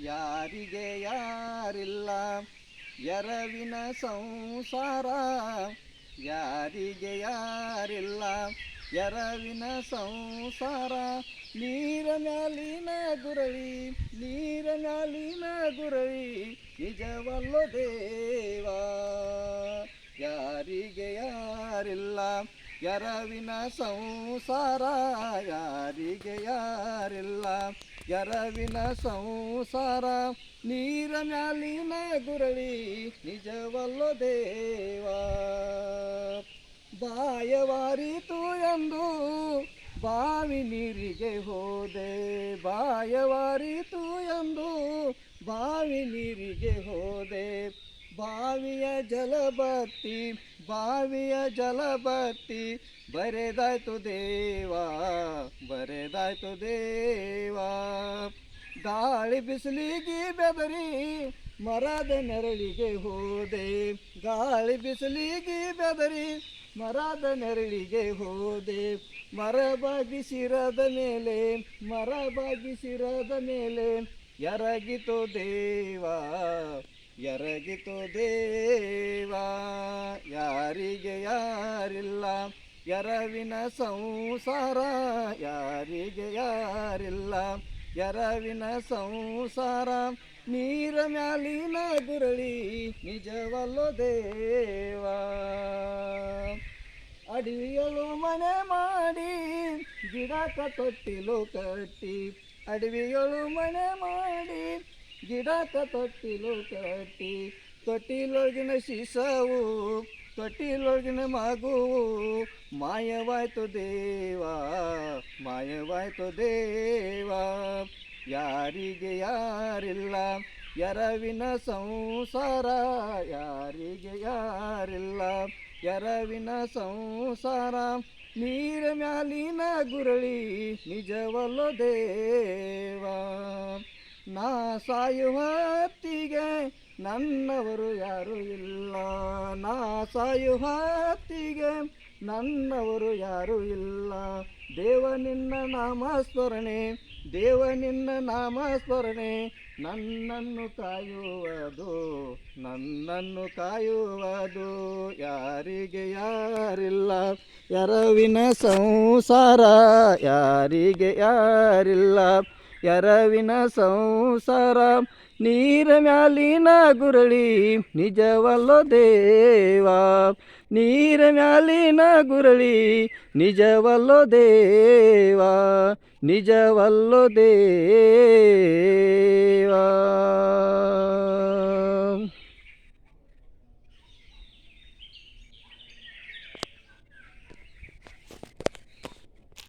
ಯಾರಿಗೆ ಯಾರಿಲ್ಲ ಎರವಿನ ಸಂಸಾರ, ಯಾರಿಗೆ ಯಾರಿಲ್ಲ ಎರವಿನ ಸಂಸಾರ. ನೀರ ಮ್ಯಾಲಿನ ಗುರಳಿ, ನೀರ ಮ್ಯಾಲಿನ ಗುರಳಿ, ನಿಜವಲ್ಲೋ ದೇವಾ. ಯಾರಿಗೆ ಯಾರಿಲ್ಲ ಎರವಿನ ಸಂಸಾರ, ಯಾರಿಗೆ ಯಾರಿಲ್ಲ ಎರವಿನ ಸಂಸಾರ. ನೀರ ಮ್ಯಾಲಿನ ಗುರಳಿ, ನಿಜವಲ್ಲೋ ದೇವಾ. ಬಾಯವಾರಿತು ಎಂದು ಬಾವಿ ನೀರಿಗೆ ಹೋದೆ, ಬಾಯವಾರಿತು ಎಂದು ಬಾವಿ ನೀರಿಗೆ ಹೋದೆ. ಬಾವಿಯ ಜಲಬತ್ತಿ, ಬಾವಿಯ ಜಲಬತ್ತಿ ಬರೆದಾಯ್ತು ದೇವಾ, ಬರೆದಾಯ್ತು ದೇವಾ. ಗಾಳಿ ಬಿಸಿಲಿಗೆ ಬೆದರಿ ಮರದ ನೆರಳಿಗೆ ಹೋದೆ, ಗಾಳಿ ಬಿಸಿಲಿಗೆ ಬೆದರಿ ಮರದ ನೆರಳಿಗೆ ಹೋದೆ. ಮರ ಬಾಗಿಸಿರದ ಮೇಲೆ, ಮರ ಬಾಗಿಸಿರದ ಮೇಲೆ ಎರಗಿತು ದೇವಾ, ಎರಗಿತು ದೇವಾ. ಯಾರಿಗೆ ಯಾರಿಲ್ಲ ಎರವಿನ ಸಂಸಾರ, ಯಾರಿಗೆ ಯಾರಿಲ್ಲ ಎರವಿನ ಸಂಸಾರ. ನೀರ ಮ್ಯಾಲಿನ ಗುರಳಿ, ನಿಜವಲ್ಲೋ ದೇವಾ. ಅಡವಿಯಳು ಮನೆ ಮಾಡಿ ಗಿಡಕ ತೊಟ್ಟಿಲು ಕಟ್ಟಿ, ಅಡವಿಯಳು ಮನೆ ಮಾಡಿ ಗಿಡಕ ತೊಟ್ಟಿಲು ಕಟ್ಟಿ. ತೊಟ್ಟಿಲೊಳಗಿನ ಶಿಶವು, ತೊಟ್ಟಿಲೊಳಗಿನ ಮಗುವು ಮಾಯವಾಯ್ತು ದೇವಾ, ಮಾಯವಾಯ್ತು ದೇವಾ. ಯಾರಿಗೆ ಯಾರಿಲ್ಲ ಎರವಿನ ಸಂಸಾರ, ಯಾರಿಗೆ ಯಾರಿಲ್ಲ ಎರವಿನ ಸಂಸಾರ. ನೀರ ಮ್ಯಾಲಿನ ಗುರಳಿ, ನಿಜವಲ್ಲೋ ದೇವಾ. ನಾ ಸಾಯುವ ಹೊತ್ತಿಗೆ ನನ್ನವರು ಯಾರು ಇಲ್ಲ, ನಾ ಸಾಯುವ ಹೊತ್ತಿಗೆ ನನ್ನವರು ಯಾರು ಇಲ್ಲ. ದೇವ ನಿನ್ನ ನಾಮಸ್ಮರಣೆ, ದೇವ ನಿನ್ನ ನಾಮಸ್ಮರಣೆ ನನ್ನನ್ನು ಕಾಯುವುದು, ನನ್ನನ್ನು ಕಾಯುವುದು. ಯಾರಿಗೆ ಯಾರಿಲ್ಲ ಎರವಿನ ಸಂಸಾರ, ಯಾರಿಗೆ ಯಾರಿಲ್ಲ ಎರವಿನ ಸಂಸಾರ. ನೀರ ಮ್ಯಾಲಿನ ಗುರಳಿ, ನಿಜವಲ್ಲೋ ದೇವಾ. ನೀರ ಮ್ಯಾಲಿನ ಗುರಳಿ, ನಿಜವಲ್ಲೋ ದೇವಾ, ನಿಜವಲ್ಲೋ ದೇವಾ.